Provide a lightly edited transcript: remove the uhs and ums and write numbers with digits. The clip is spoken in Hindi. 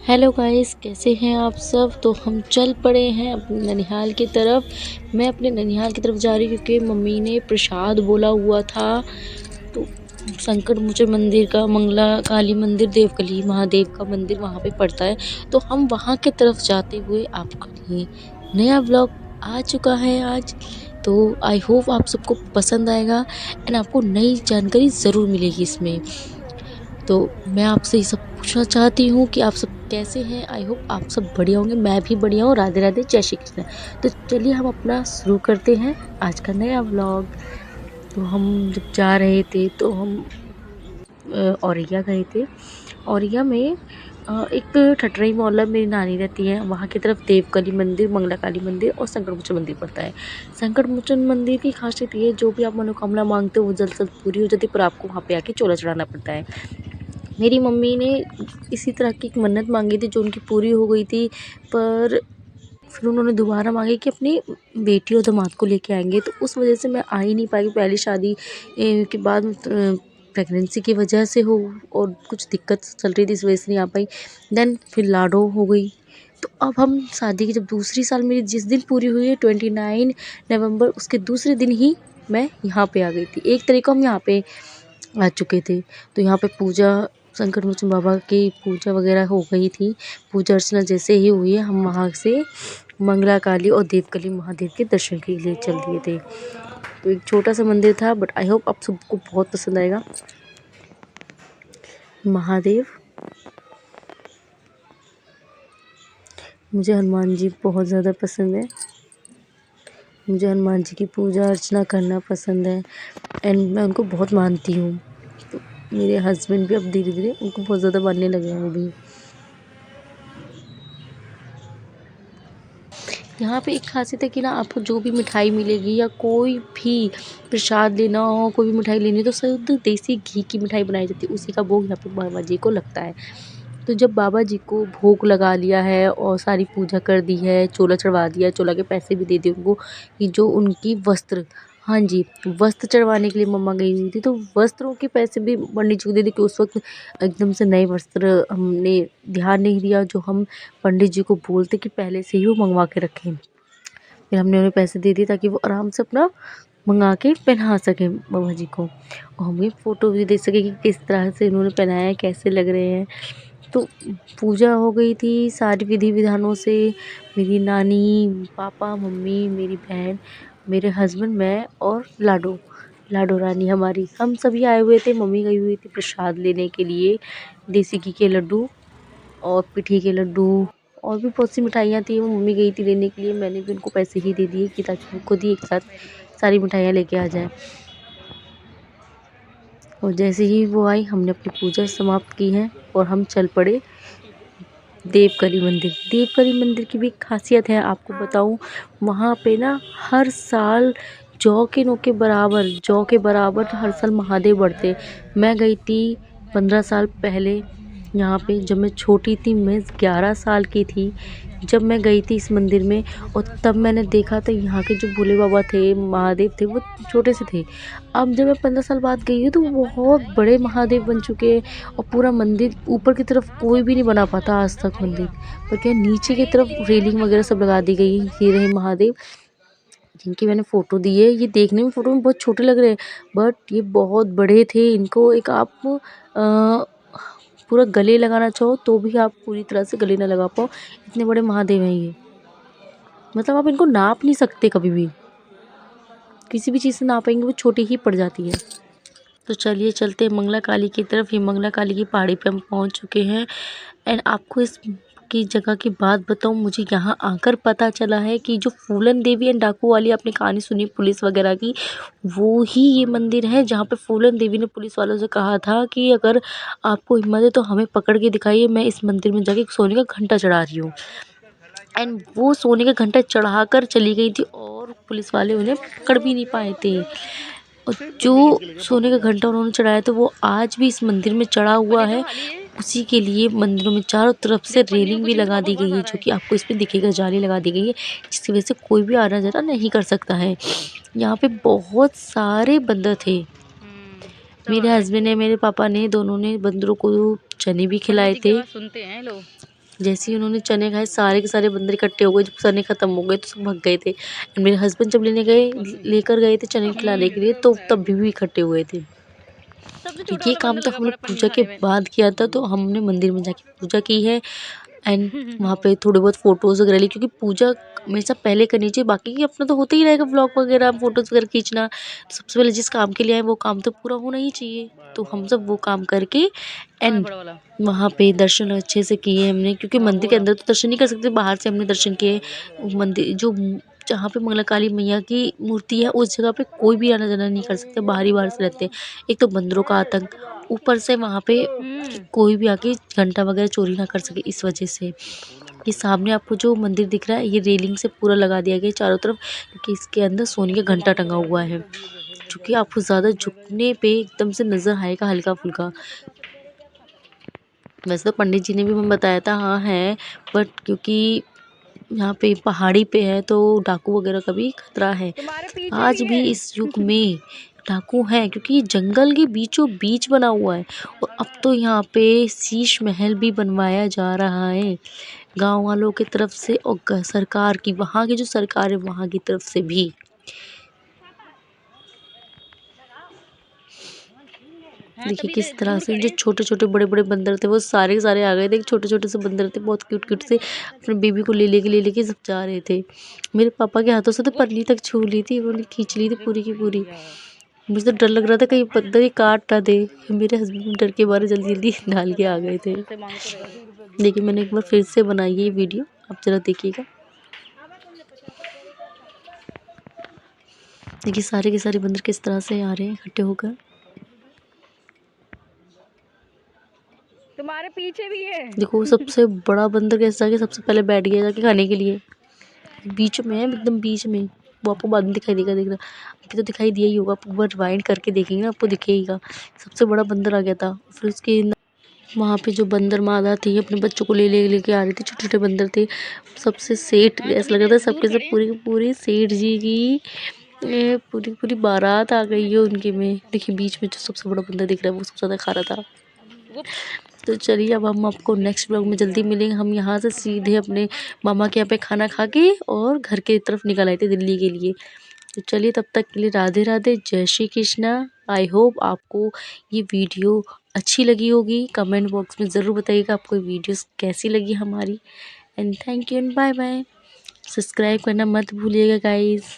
हेलो गाइस, कैसे हैं आप सब। तो हम चल पड़े हैं अपने ननिहाल की तरफ। मैं अपने ननिहाल की तरफ जा रही हूँ क्योंकि मम्मी ने प्रसाद बोला हुआ था। तो संकट मोचन मंदिर का, मंगला काली मंदिर, देवकली महादेव का मंदिर वहाँ पे पड़ता है। तो हम वहाँ की तरफ जाते हुए आपके लिए नया ब्लॉग आ चुका है आज। तो आई होप आप सबको पसंद आएगा एंड आपको नई जानकारी ज़रूर मिलेगी इसमें। तो मैं आपसे ये सब पूछना चाहती हूँ कि आप सब कैसे हैं। आई होप आप सब बढ़िया होंगे, मैं भी बढ़िया हूँ। राधे राधे, जय श्री कृष्ण। तो चलिए हम अपना शुरू करते हैं आज का नया व्लॉग। तो हम जब जा रहे थे तो हम औरैया गए थे। औरैया में एक ठठरई मोहल्ला मेरी नानी रहती है, वहाँ की तरफ देवकली मंदिर, मंगला काली मंदिर और संकट मोचन मंदिर पड़ता है। संकट मोचन मंदिर की खासियत ये है, जो भी आप मनोकामना मांगते हो वो जल्द से जल्द पूरी हो जाती है, पर आपको वहाँ पे आके चोला चढ़ाना पड़ता है। मेरी मम्मी ने इसी तरह की एक मन्नत मांगी थी जो उनकी पूरी हो गई थी, पर फिर उन्होंने दोबारा मांगी कि अपनी बेटी और दामाद को लेके आएंगे। तो उस वजह से मैं आ ही नहीं पाई। पहली शादी के बाद प्रेगनेंसी की वजह से हो और कुछ दिक्कत चल रही थी, इस वजह से नहीं आ पाई। देन फिर लाडो हो गई। तो अब हम शादी की जब दूसरी साल मेरी जिस दिन पूरी हुई है 29 नवंबर, उसके दूसरे दिन ही मैं यहाँ पे आ गई थी। 1 तारीख को हम यहाँ पे आ चुके थे। तो यहाँ पे पूजा, संकट मोचन बाबा की पूजा वगैरह हो गई थी। पूजा अर्चना जैसे ही हुई है, हम वहाँ से मंगला काली और देवकली महादेव के दर्शन के लिए चल दिए थे। तो एक छोटा सा मंदिर था, बट आई होप आप सबको बहुत पसंद आएगा। महादेव, मुझे हनुमान जी बहुत ज़्यादा पसंद है। मुझे हनुमान जी की पूजा अर्चना करना पसंद है एंड मैं उनको बहुत मानती हूँ। तो मेरे हस्बैंड भी अब धीरे धीरे उनको बहुत ज़्यादा मानने लगे हैं वो भी। यहाँ पे एक खासियत है कि ना, आपको जो भी मिठाई मिलेगी या कोई भी प्रसाद लेना हो, कोई भी मिठाई लेनी हो, तो शुद्ध देसी घी की मिठाई बनाई जाती है। उसी का भोग यहाँ पे बाबा जी को लगता है। तो जब बाबा जी को भोग लगा लिया है और सारी पूजा कर दी है, चोला चढ़वा दिया, चोला के पैसे भी दे दिए उनको, कि जो उनकी वस्त्र, हाँ जी, वस्त्र चढ़वाने के लिए मम्मा गई हुई थी, तो वस्त्रों के पैसे भी पंडित जी को दे दिए। कि उस वक्त एकदम से नए वस्त्र हमने ध्यान नहीं दिया, जो हम पंडित जी को बोलते कि पहले से ही वो मंगवा के रखें। फिर हमने उन्हें पैसे दे दिए ताकि वो आराम से अपना मंगा के पहना सकें बाबा जी को, और हमें फ़ोटो भी देख सकें कि किस तरह से इन्होंने पहनाया है, कैसे लग रहे हैं। तो पूजा हो गई थी सारी विधि विधानों से। मेरी नानी, पापा, मम्मी, मेरी बहन, मेरे हस्बैंड, मैं और लाडो, लाडो रानी हमारी, हम सभी आए हुए थे। मम्मी गई हुई थी प्रसाद लेने के लिए, देसी घी के लड्डू और पिठी के लड्डू और भी बहुत सी मिठाइयाँ थी, वो मम्मी गई थी लेने के लिए। मैंने भी उनको पैसे ही दे दिए कि ताकि वो खुद ही एक साथ सारी मिठाइयाँ लेके आ जाएं। और जैसे ही वो आई, हमने अपनी पूजा समाप्त की है और हम चल पड़े देवकली मंदिर। देवकली मंदिर की भी एक खासियत है, आपको बताऊं, वहाँ पे ना हर साल जौ के नो के बराबर, जौ के बराबर हर साल महादेव बढ़ते। मैं गई थी 15 साल पहले यहाँ पे, जब मैं छोटी थी, मैं 11 साल की थी जब मैं गई थी इस मंदिर में। और तब मैंने देखा था यहाँ के जो भोले बाबा थे, महादेव थे, वो छोटे से थे। अब जब मैं 15 साल बाद गई हूँ तो वो बहुत बड़े महादेव बन चुके हैं। और पूरा मंदिर ऊपर की तरफ कोई भी नहीं बना पाता आज तक मंदिर, पर क्या नीचे की तरफ रेलिंग वगैरह सब लगा दी गई। ये रहे महादेव जिनकी मैंने फ़ोटो दी है। ये देखने में फ़ोटो में बहुत छोटे लग रहे हैं, बट ये बहुत बड़े थे। इनको एक आप पूरा गले लगाना चाहो तो भी आप पूरी तरह से गले ना लगा पाओ, इतने बड़े महादेव हैं ये। मतलब आप इनको नाप नहीं सकते, कभी भी किसी भी चीज़ से नापेंगे वो छोटी ही पड़ जाती है। तो चलिए चलते हैं मंगला काली की तरफ। ये मंगला काली की पहाड़ी पे हम पहुंच चुके हैं एंड आपको इस की जगह की बात बताऊं, मुझे यहाँ आकर पता चला है कि जो फूलन देवी एंड डाकू वाली आपने कहानी सुनी पुलिस वगैरह की, वो ही ये मंदिर है जहाँ पे फूलन देवी ने पुलिस वालों से कहा था कि अगर आपको हिम्मत है तो हमें पकड़ के दिखाइए, मैं इस मंदिर में जाके एक सोने का घंटा चढ़ा रही हूँ। एंड वो सोने का घंटा चढ़ाकर चली गई थी और पुलिस वाले उन्हें पकड़ भी नहीं पाए थे। और जो सोने का घंटा उन्होंने चढ़ाया था वो आज भी इस मंदिर में चढ़ा हुआ है। उसी के लिए मंदिरों में चारों तरफ से रेलिंग भी लगा दी गई है, जो कि आपको इसमें दिखेगा, जाली लगा दी गई है, जिसकी वजह से कोई भी आना जाना नहीं कर सकता है। यहाँ पे बहुत सारे बंदर थे। मेरे हस्बैंड ने, मेरे पापा ने, दोनों ने बंदरों को चने भी खिलाए थे। सुनते हैं लोग। जैसे ही उन्होंने चने खाए सारे के सारे बंदर इकट्ठे हो गए। जब चने खत्म हो गए तो सब भाग गए थे। एंड मेरे हस्बैंड जब लेकर गए थे चने खिलाने के लिए तो तब भी इकट्ठे हुए थे। सबसे छोटा ये वाला काम बंदर तो लगा हम लोग पड़ा पन्नी पूजा के खाने में। बाद किया था, तो हमने मंदिर में जाके पूजा की है। एंड वहाँ पे थोड़े बहुत फ़ोटोज़ वगैरह ली, क्योंकि पूजा हमेशा पहले करनी चाहिए। बाकी की अपना तो होता ही रहेगा, व्लॉग वगैरह, फ़ोटोज़ वगैरह खींचना। सबसे पहले जिस काम के लिए आए वो काम तो पूरा होना ही चाहिए। तो हम सब वो काम करके कहाँ है एंड बड़ा वाला? वहाँ पे दर्शन अच्छे से किए हमने, क्योंकि हाँ मंदिर वो के रहा। अंदर तो दर्शन नहीं कर सकते, बाहर से हमने दर्शन किए। मंदिर जहाँ पे मंगला काली मैया की मूर्ति है उस जगह पे कोई भी आना जाना नहीं कर सकता, बाहर ही बाहर से रहते हैं। एक तो बंदरों का आतंक, ऊपर से वहाँ पे कि कोई भी आके घंटा वगैरह चोरी ना कर सके, इस वजह से। ये सामने आपको जो मंदिर दिख रहा है ये रेलिंग से पूरा लगा दिया गया है चारों तरफ, क्योंकि इसके अंदर सोने का घंटा टंगा हुआ है, क्योंकि आपको ज़्यादा झुकने पे एकदम से नज़र आएगा हल्का फुल्का। वैसे तो पंडित जी ने भी हमें बताया था हाँ है, बट क्योंकि यहाँ पे पहाड़ी पे है तो डाकू वगैरह का भी खतरा है। तुम्हारे पीछे आज भी भी है। इस युग में डाकू हैं, क्योंकि ये जंगल के बीचों बीच बना हुआ है। और अब तो यहाँ पे शीश महल भी बनवाया जा रहा है गांव वालों की तरफ से, और सरकार की, वहाँ की जो सरकार है वहाँ की तरफ से भी। हाँ देखिए तभी किस तरह दूर से जो खड़े। छोटे छोटे बड़े बड़े बंदर थे वो सारे के सारे आ गए थे। छोटे छोटे से बंदर थे, बहुत क्यूट क्यूट से, अपने बेबी को ले लेके सब जा रहे थे। मेरे पापा के हाथों से तो पन्नी तक छू ली थी, उन्होंने खींच ली थी पूरी की पूरी। मुझे तो डर लग रहा था कहीं बंदर ही काट ना दे। मेरे हस्बैंड डर के मारे जल्दी जल्दी डाल के आ गए थे। से मांग तो रहे। देखिए मैंने एक बार फिर से बनाई है ये वीडियो, आप जरा देखिएगा। देखिए सारे के सारे बंदर किस तरह से आ रहे हैं इकट्ठे होकर। तुम्हारे पीछे भी है। देखो सबसे बड़ा बंदर कैसे जाके सबसे पहले बैठ गया जाके खाने के लिए, बीच में है एकदम बीच में। वो आपको बाद में दिखाई देगा, देखना अभी तो दिखाई दिया ही होगा, आप एक बार रिवाइंड करके देखेंगे ना आपको दिखेगा। सबसे बड़ा बंदर आ गया था। फिर उसके वहाँ पे जो बंदर मादा थी अपने बच्चों को लेके आ रही थी, छोटे छोटे बंदर थे। सबसे सेठ हाँ ऐसा तभी लग रहा था दूर सबके सब खड़े। पूरी की पूरी सेठ जी की पूरी पूरी बारात आ गई है उनके में। देखिए बीच में जो सबसे बड़ा बंदर दिख रहा है वो सबसे ज़्यादा खा रहा था। वो तो चलिए अब हम आपको नेक्स्ट ब्लॉग में जल्दी मिलेंगे। हम यहाँ से सीधे अपने मामा के यहाँ पे खाना खा के और घर की तरफ निकल आए थे दिल्ली के लिए। तो चलिए तब तक के लिए राधे राधे, जय श्री कृष्णा। आई होप आपको ये वीडियो अच्छी लगी होगी। कमेंट बॉक्स में ज़रूर बताइएगा आपको ये वीडियोस कैसी लगी हमारी। And thank you and bye bye. Subscribe करना मत भूलिएगा गाइस।